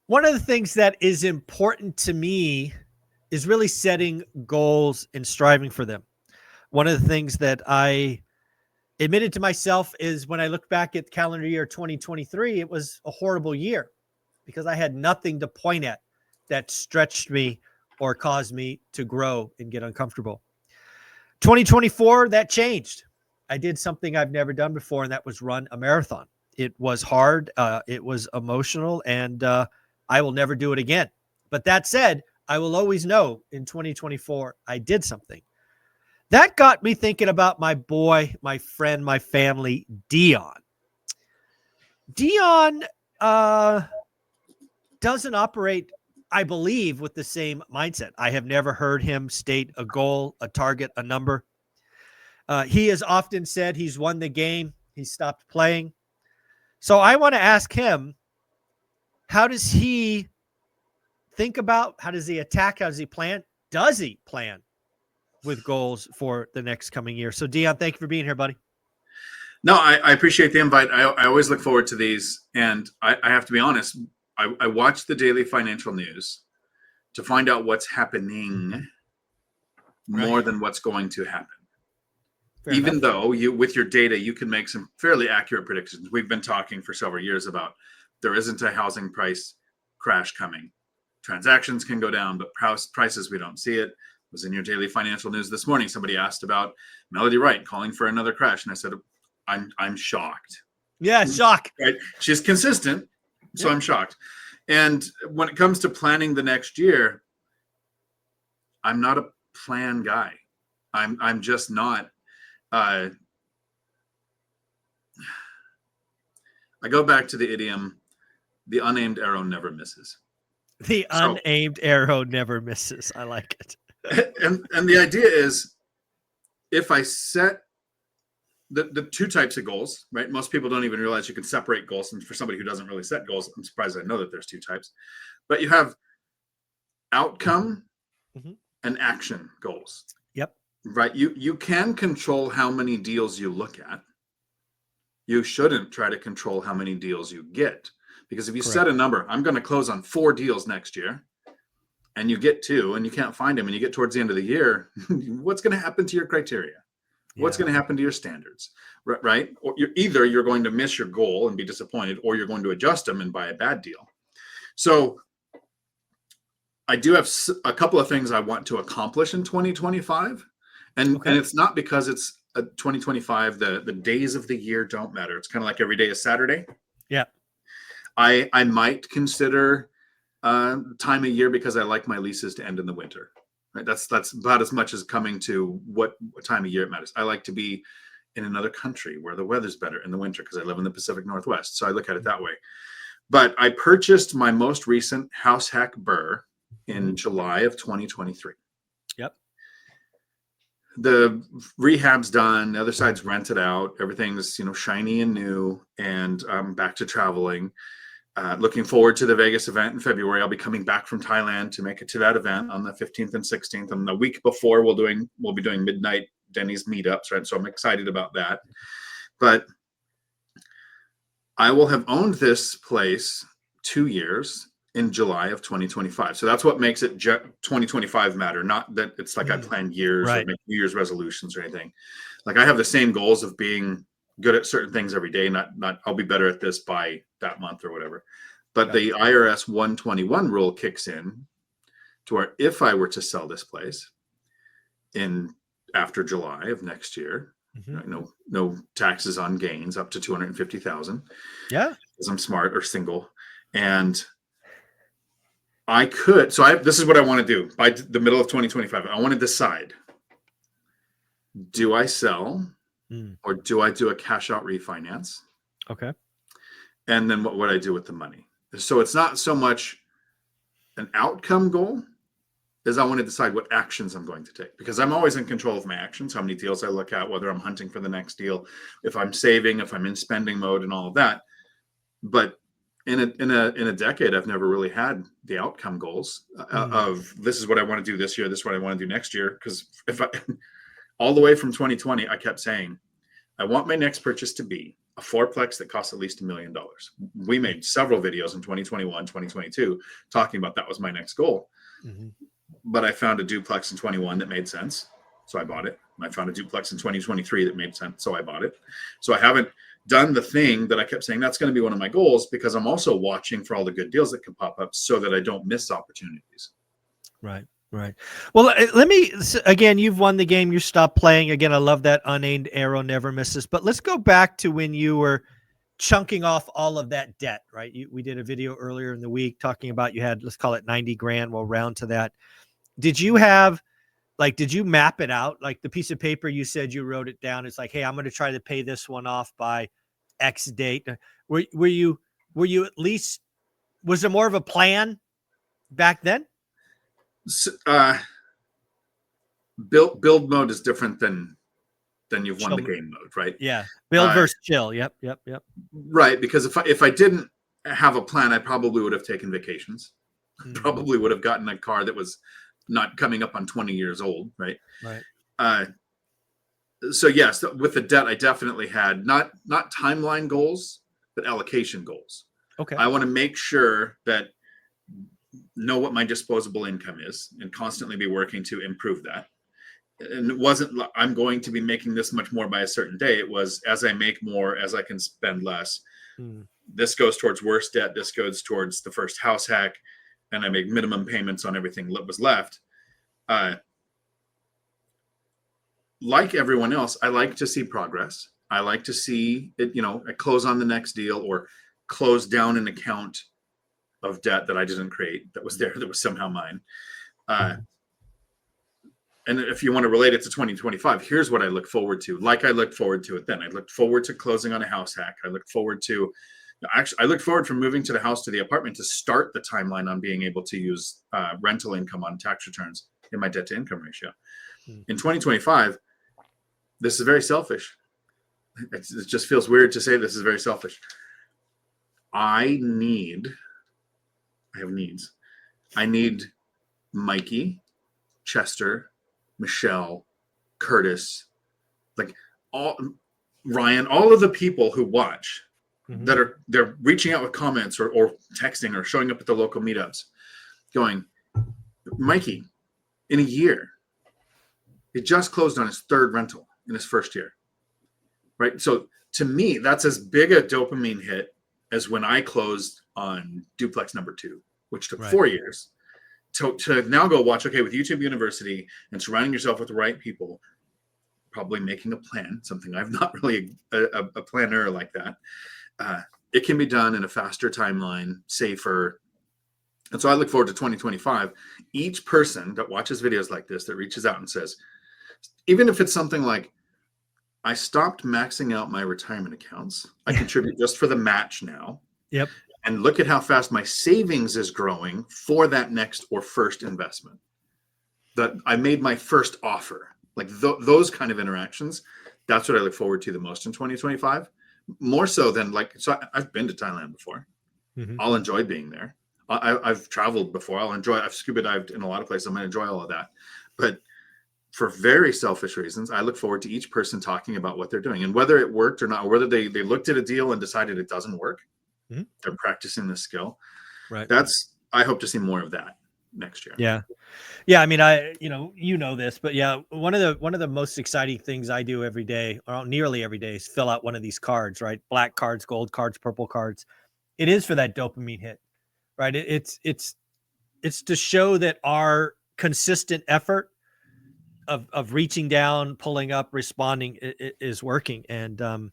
One of the things that is important to me is really setting goals and striving for them. One of the things that I admitted to myself is when I look back at calendar year 2023, it was a horrible year because I had nothing to point at that stretched me or caused me to grow and get uncomfortable. 2024, that changed. I did something I've never done before, and that was run a marathon. It was hard, it was emotional, and I will never do it again. But that said, I will always know in 2024 I did something. That got me thinking about my boy, my friend, my family, Dion. Dion doesn't operate, I believe, with the same mindset. I have never heard him state a goal, a target, a number. He has often said he's won the game, he stopped playing. So I want to ask him, how does he think about, how does he attack, how does he plan? Does he plan with goals for the next coming year? So Dion, thank you for being here, buddy. No, I appreciate the invite. I always look forward to these. And I have to be honest, I watch the daily financial news to find out what's happening more than what's going to happen. Fair Even enough. Though with your data, you can make some fairly accurate predictions. We've been talking for several years about there isn't a housing price crash coming. Transactions can go down, but house prices, we don't see it. It was in your daily financial news this morning. Somebody asked about Melody Wright calling for another crash. And I said, I'm shocked. Yeah, shock. Right? She's consistent, so I'm shocked. And when it comes to planning the next year, I'm not a plan guy. I'm just not. I go back to the idiom, the unaimed arrow never misses. The unaimed arrow never misses. I like it. And the idea is, if I set the two types of goals, right? Most people don't even realize you can separate goals. And for somebody who doesn't really set goals, I'm surprised I know that there's two types. But you have outcome and action goals. Yep. Right. You can control how many deals you look at. You shouldn't try to control how many deals you get. Because if you set a number, I'm going to close on 4 deals next year, and you get 2 and you can't find them, and you get towards the end of the year, what's going to happen to your criteria? What's going to happen to your standards, right? Or you're going to miss your goal and be disappointed, or you're going to adjust them and buy a bad deal. So I do have a couple of things I want to accomplish in 2025. And it's not because it's 2025, the days of the year don't matter. It's kind of like every day is Saturday. Yeah. I might consider time of year because I like my leases to end in the winter. Right? That's about as much as coming to what time of year it matters. I like to be in another country where the weather's better in the winter because I live in the Pacific Northwest. So I look at it that way. But I purchased my most recent house hack burr in July of 2023. Yep. The rehab's done. The other side's rented out. Everything's, shiny and new, and I'm back to traveling. Looking forward to the Vegas event in February. I'll be coming back from Thailand to make it to that event on the 15th and 16th. And the week before, we'll be doing midnight Denny's meetups, right? So I'm excited about that. But I will have owned this place 2 years in July of 2025. So that's what makes it 2025 matter. Not that it's like I plan years or make New Year's resolutions or anything. Like I have the same goals of being good at certain things every day. Not I'll be better at this by that month or whatever. But the IRS 121 rule kicks in to where if I were to sell this place after July of next year, no taxes on gains up to $250,000. Yeah. Because I'm smart or single. And I could, this is what I want to do by the middle of 2025. I want to decide, do I sell or do I do a cash out refinance? Okay. And then what would I do with the money? So it's not so much an outcome goal as I want to decide what actions I'm going to take, because I'm always in control of my actions, how many deals I look at, whether I'm hunting for the next deal, if I'm saving, if I'm in spending mode and all of that. But in a decade, I've never really had the outcome goals of this is what I want to do this year, this is what I want to do next year. Because all the way from 2020, I kept saying, I want my next purchase to be a fourplex that costs at least $1 million. We made several videos in 2021, 2022 talking about that was my next goal. Mm-hmm. But I found a duplex in 21 that made sense, so I bought it. I found a duplex in 2023 that made sense, so I bought it. So I haven't done the thing that I kept saying that's going to be one of my goals, because I'm also watching for all the good deals that can pop up so that I don't miss opportunities. Right. Right. Well, let me, again, you've won the game. You stopped playing. Again, I love that unaimed arrow never misses. But let's go back to when you were chunking off all of that debt, right? We did a video earlier in the week talking about you had, let's call it 90 grand. We'll round to that. Did you have, like, did you map it out? Like the piece of paper you said you wrote it down. It's like, hey, I'm going to try to pay this one off by X date. Were you at least, was there more of a plan back then? Build mode is different than you've Chill won the game mode, right? Yeah. Build versus chill. Yep. Right. Because if I didn't have a plan, I probably would have taken vacations. Mm-hmm. Probably would have gotten a car that was not coming up on 20 years old. Right. Right. So yes, with the debt, I definitely had not timeline goals, but allocation goals. Okay. I want to make sure that know what my disposable income is and constantly be working to improve that. And it wasn't, I'm going to be making this much more by a certain day. It was, as I make more, as I can spend less, this goes towards worse debt. This goes towards the first house hack. And I make minimum payments on everything that was left. Like everyone else, I like to see progress. I like to see it, I close on the next deal or close down an account of debt that I didn't create, that was there, that was somehow mine. And if you want to relate it to 2025, here's what I look forward to. Like I looked forward to it then. I looked forward to closing on a house hack. I looked forward to, I looked forward from moving to the house to the apartment to start the timeline on being able to use rental income on tax returns in my debt to income ratio. In 2025, this is very selfish. It just feels weird to say this is very selfish. I have needs. I need Mikey, Chester, Michelle, Curtis, like Ryan, all of the people who watch that they're reaching out with comments or texting or showing up at the local meetups going, Mikey, in a year, he just closed on his third rental in his first year, right? So to me, that's as big a dopamine hit as when I closed on duplex number 2, which took 4 years. To now go watch, okay, with YouTube University and surrounding yourself with the right people, probably making a plan, something I've not really a planner like that. It can be done in a faster timeline, safer. And so I look forward to 2025. Each person that watches videos like this, that reaches out and says, even if it's something like, I stopped maxing out my retirement accounts. I contribute just for the match now. Yep. And look at how fast my savings is growing for that next or first investment. That I made my first offer. Like those kind of interactions, that's what I look forward to the most in 2025. More so than I've been to Thailand before. I'll enjoy being there. I've traveled before. I've scuba dived in a lot of places. I'm going to enjoy all of that. But for very selfish reasons, I look forward to each person talking about what they're doing and whether it worked or not, or whether they looked at a deal and decided it doesn't work. They're practicing this skill. Right. I hope to see more of that next year. Yeah. I mean, you know this, but yeah, one of the most exciting things I do every day, or nearly every day, is fill out one of these cards, right? Black cards, gold cards, purple cards. It is for that dopamine hit, right? It's to show that our consistent effort of reaching down, pulling up, responding is working. And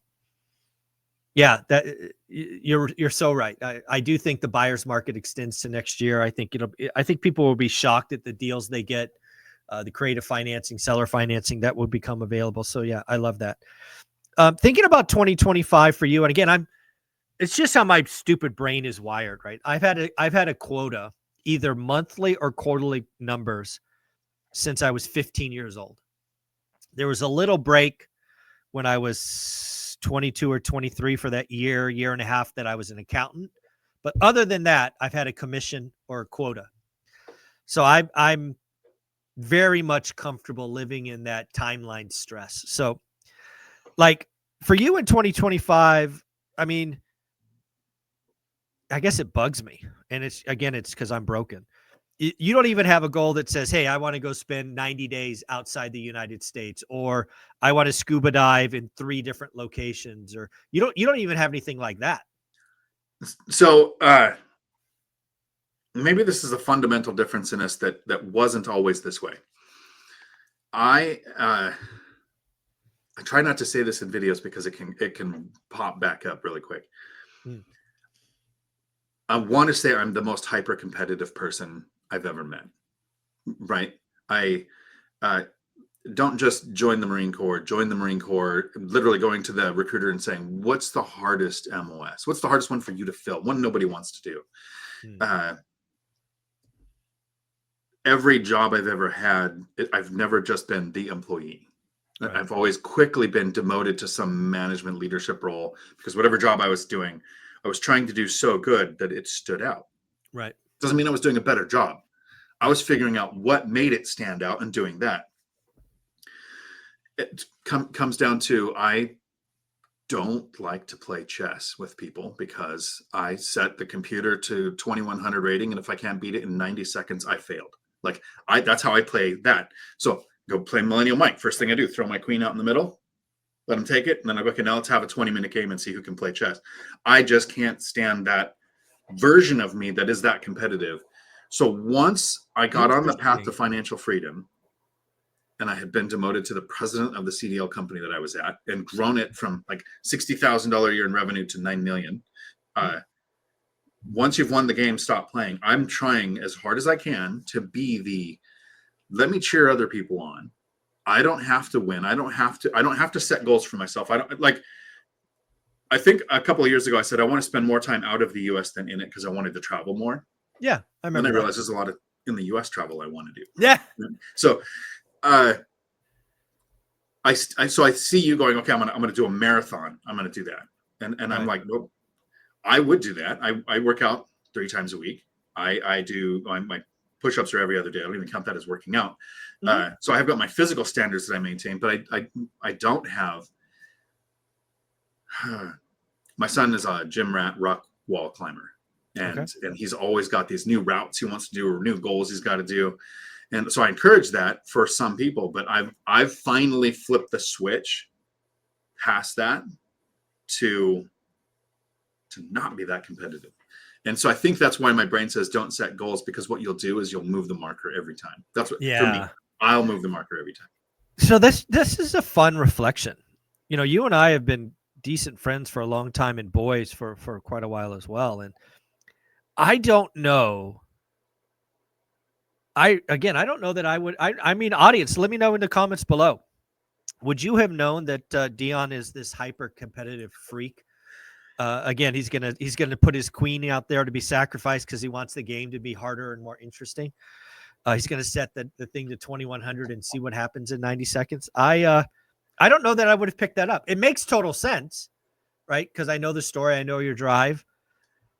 yeah, that you're so right. I do think the buyer's market extends to next year. I think people will be shocked at the deals they get, the creative financing, seller financing that will become available. So yeah, I love that. Thinking about 2025 for you, and again, it's just how my stupid brain is wired, right? I've had a quota, either monthly or quarterly numbers, since I was 15 years old. There was a little break when I was 22 or 23 for that year and a half that I was an accountant. But other than that, I've had a commission or a quota. So I'm very much comfortable living in that timeline stress. So like For you in 2025, I mean, I guess it bugs me. And it's because I'm broken. You don't even have a goal that says, hey, I want to go spend 90 days outside the United States, or I want to scuba dive in 3 different locations, or you don't even have anything like that. So maybe this is a fundamental difference in us that wasn't always this way. I try not to say this in videos because it can pop back up really quick. I want to say I'm the most hyper competitive person I've ever met. Right? I don't just join the Marine Corps. Literally going to the recruiter and saying, "What's the hardest MOS? What's the hardest one for you to fill? One nobody wants to do." Every job I've ever had, I've never just been the employee. Right. I've always quickly been demoted to some management leadership role because whatever job I was doing, I was trying to do so good that it stood out. Right. Doesn't mean I was doing a better job. I was figuring out what made it stand out and doing that. It comes down to I don't like to play chess with people because I set the computer to 2100 rating, and if I can't beat it in 90 seconds, I failed. Like that's how I play that. So go play Millennial Mike. First thing I do, throw my queen out in the middle, let him take it, and then I go, okay, now let's have a 20-minute game and see who can play chess. I just can't stand that version of me that is that competitive. So once I got on the path to financial freedom, and I had been demoted to the president of the CDL company that I was at and grown it from like $60,000 a year in revenue to $9 million. Once you've won the game, stop playing. I'm trying as hard as I can to be let me cheer other people on. I don't have to win. I don't have to set goals for myself. I think a couple of years ago, I said, I want to spend more time out of the US than in it because I wanted to travel more. Yeah. I remember. Then I realized there's a lot of in the US travel I want to do. Yeah. So, I see you going, okay, I'm gonna do a marathon. I'm gonna do that. And right. I'm like, well, I would do that. I work out 3 times a week. I do my push-ups are every other day. I don't even count that as working out. Mm-hmm. So I've got my physical standards that I maintain, but I don't have my son is a gym rat rock wall climber. And he's always got these new routes he wants to do or new goals he's got to do. And so I encourage that for some people, but I've finally flipped the switch past that to not be that competitive. And so I think that's why my brain says don't set goals, because what you'll do is you'll move the marker every time. That's what for me. I'll move the marker every time. So this is a fun reflection. You know, you and I have been decent friends for a long time and boys for quite a while as well. And I don't know. I don't know that I would. I mean, audience, let me know in the comments below. Would you have known that Dion is this hyper competitive freak? Again, he's gonna put his queen out there to be sacrificed because he wants the game to be harder and more interesting. He's gonna set the thing to 2100 and see what happens in 90 seconds. I don't know that I would have picked that up. It makes total sense, right? Because I know the story, I know your drive.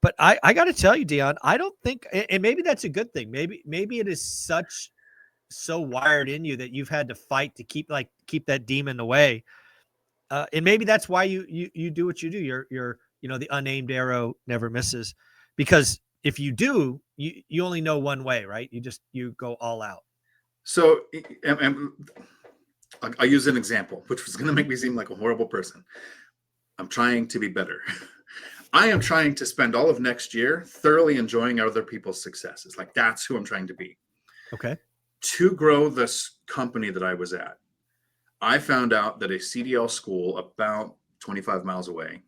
But I got to tell you, Dion, I don't think, and maybe that's a good thing. Maybe it is so wired in you that you've had to fight to keep that demon away. And maybe that's why you do what you do. You're the unaimed arrow never misses, because if you do, you only know one way, right? You go all out. So I'll use an example, which was going to make me seem like a horrible person. I'm trying to be better. I am trying to spend all of next year thoroughly enjoying other people's successes. Like that's who I'm trying to be. Okay. To grow this company that I was at, I found out that a CDL school about 25 miles away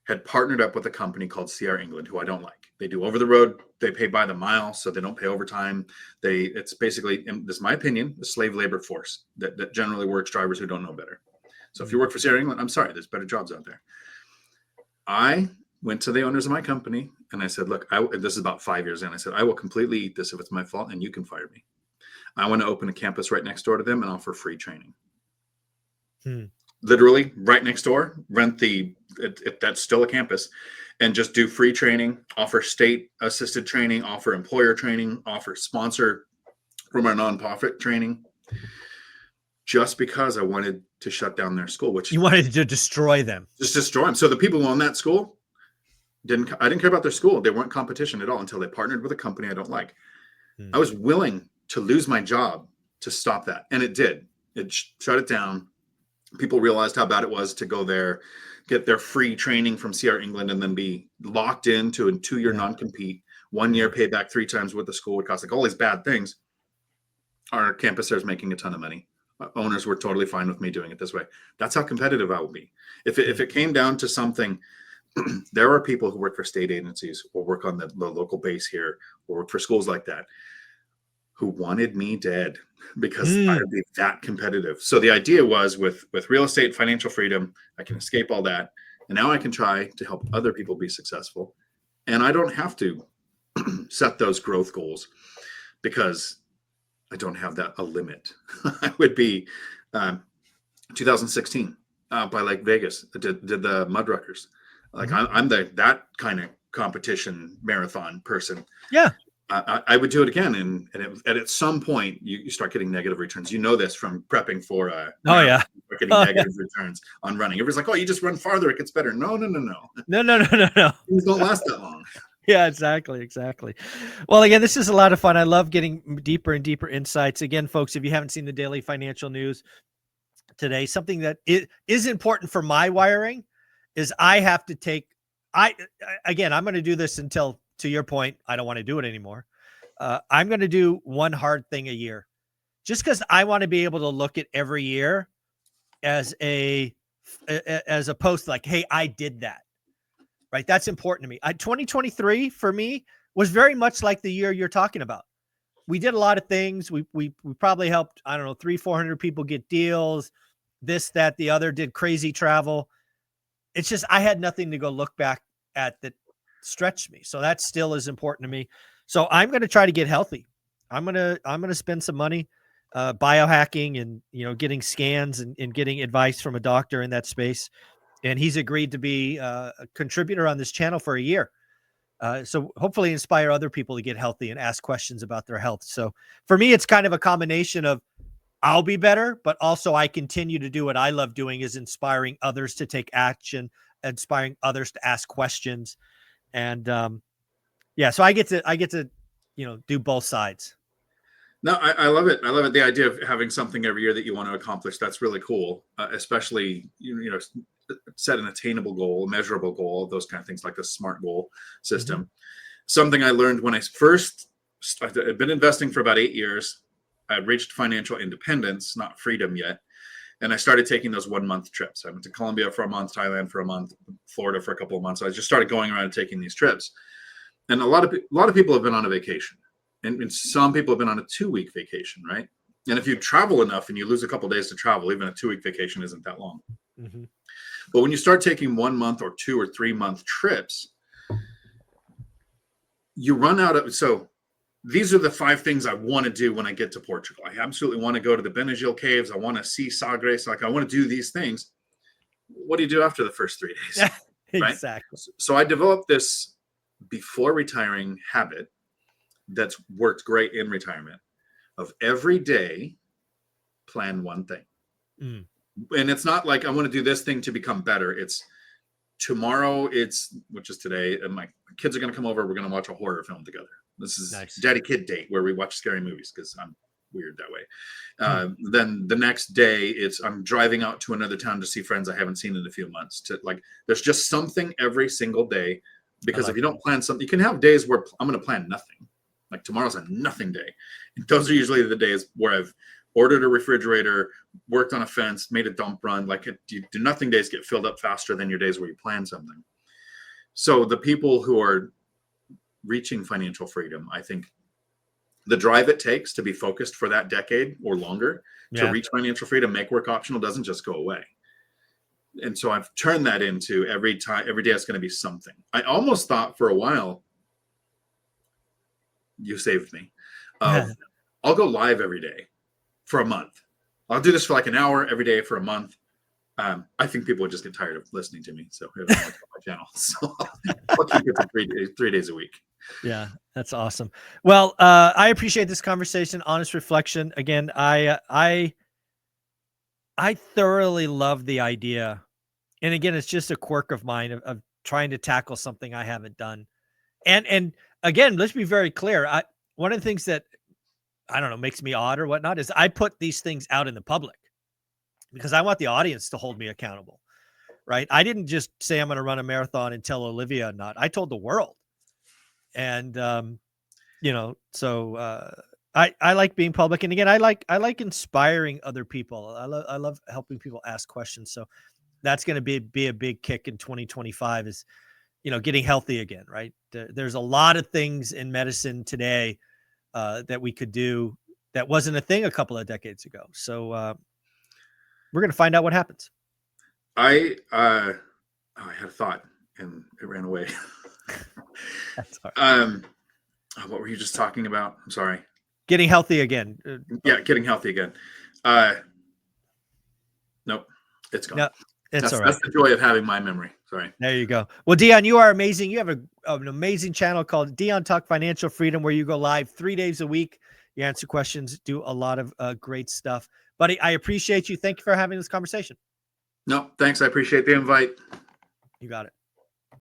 had partnered up with a company called CR England, who I don't like. They do over the road. They pay by the mile, so they don't pay overtime. It's basically, and this is my opinion, a slave labor force that generally works drivers who don't know better. So if you work for CR England, I'm sorry, there's better jobs out there. I went to the owners of my company and I said, look, this is about 5 years in. I said, I will completely eat this if it's my fault and you can fire me. I want to open a campus right next door to them and offer free training. Literally right next door, rent if that's still a campus, and just do free training, offer state assisted training, offer employer training, offer sponsor from our nonprofit training. just because I wanted to shut down their school, which You wanted to destroy them. just destroy them. So the people who own that school I didn't care about their school. They weren't competition at all until they partnered with a company I don't like. I was willing to lose my job to stop that. And it did. It shut it down. People realized how bad it was to go there, get their free training from CR England, and then be locked into a 2-year non-compete, 1 year pay back 3 times what the school would cost, like all these bad things. Our campus there is making a ton of money. Owners were totally fine with me doing it this way. That's how competitive I will be. If it came down to something, there are people who work for state agencies or work on the local base here or work for schools like that who wanted me dead because I would be that competitive. So the idea was with real estate, financial freedom, I can escape all that. And now I can try to help other people be successful. And I don't have to set those growth goals because I don't have that a limit. I would be 2016 by Lake Vegas, did the Mudruckers. Like I'm that kind of competition marathon person. Yeah. I would do it again. And at some point you start getting negative returns. You know this from prepping for getting negative returns on running. Everybody's like, oh, you just run farther, it gets better. No. No. Things don't last that long. Yeah, exactly. Well, again, this is a lot of fun. I love getting deeper and deeper insights. Again, folks, if you haven't seen the daily financial news today, something that is important for my wiring is I have to take, I'm going to do this until, to your point, I don't want to do it anymore. I'm going to do one hard thing a year just because I want to be able to look at every year as opposed to like, hey, I did that. Right. That's important to me. 2023 for me was very much like the year you're talking about. We did a lot of things. We probably helped, 300-400 people get deals, this, that, the other, did crazy travel. It's just, I had nothing to go look back at that stretched me. So that still is important to me. So I'm going to try to get healthy. I'm going to spend some money, biohacking and, getting scans and getting advice from a doctor in that space. And he's agreed to be a contributor on this channel for a year. So hopefully inspire other people to get healthy and ask questions about their health. So for me, it's kind of a combination of I'll be better, but also I continue to do what I love doing is inspiring others to take action, inspiring others to ask questions. And so I get to, do both sides. No, I love it. I love it. The idea of having something every year that you want to accomplish. That's really cool. Especially, set an attainable goal, a measurable goal, those kind of things like the SMART goal system. Something I learned when I first started, I'd been investing for about 8 years. I reached financial independence, not freedom yet. And I started taking those 1-month trips. I went to Colombia for a month, Thailand for a month, Florida for a couple of months. So I just started going around and taking these trips. And a lot of people have been on a vacation. And some people have been on a 2-week vacation, right? And if you travel enough and you lose a couple of days to travel, even a 2-week vacation isn't that long. But when you start taking 1 month or 2 or 3 month trips, you run out of, so these are the 5 things I want to do when I get to Portugal. I absolutely want to go to the Benagil Caves. I want to see Sagres. Like I want to do these things. What do you do after the first 3 days? Exactly. Right? So I developed this before retiring habit that's worked great in retirement of every day plan one thing. And it's not like I want to do this thing to become better. It's tomorrow, which is today, and my kids are going to come over. We're going to watch a horror film together. This is nice. Daddy kid date where we watch scary movies because I'm weird that way. Then the next day I'm driving out to another town to see friends I haven't seen in a few months. There's just something every single day, because if you don't plan something, you can have days where I'm going to plan nothing. Like tomorrow's a nothing day. And those are usually the days where I've ordered a refrigerator, worked on a fence, made a dump run. Like do nothing days get filled up faster than your days where you plan something. So the people who are reaching financial freedom, I think the drive it takes to be focused for that decade or longer to reach financial freedom, make work optional, doesn't just go away. And so I've turned that into every day it's going to be something. I almost thought for a while, you saved me. I'll go live every day for a month. I'll do this for like an hour every day for a month. I think people would just get tired of listening to me. So my channel. So I'll keep it to 3 days a week. Yeah, that's awesome. Well, I appreciate this conversation, honest reflection. Again, I I thoroughly love the idea. And again, it's just a quirk of mine of trying to tackle something I haven't done. And again, let's be very clear. One of the things that, I don't know, makes me odd or whatnot is I put these things out in the public because I want the audience to hold me accountable, right? I didn't just say I'm going to run a marathon and tell Olivia not. I told the world. And, so I like being public. And again, I like inspiring other people. I love helping people ask questions. So that's going to be a big kick in 2025 is, getting healthy again, right? There's a lot of things in medicine today that we could do that wasn't a thing a couple of decades ago. So we're going to find out what happens. I had a thought and it ran away. That's all right. What were you just talking about? I'm sorry. Getting healthy again. Yeah, getting healthy again. Nope, it's gone. No, it's all right. That's the joy of having my memory. Sorry. There you go. Well, Dion, you are amazing. You have an amazing channel called Dion Talk Financial Freedom, where you go live 3 days a week. You answer questions, do a lot of great stuff. Buddy, I appreciate you. Thank you for having this conversation. No, thanks. I appreciate the invite. You got it.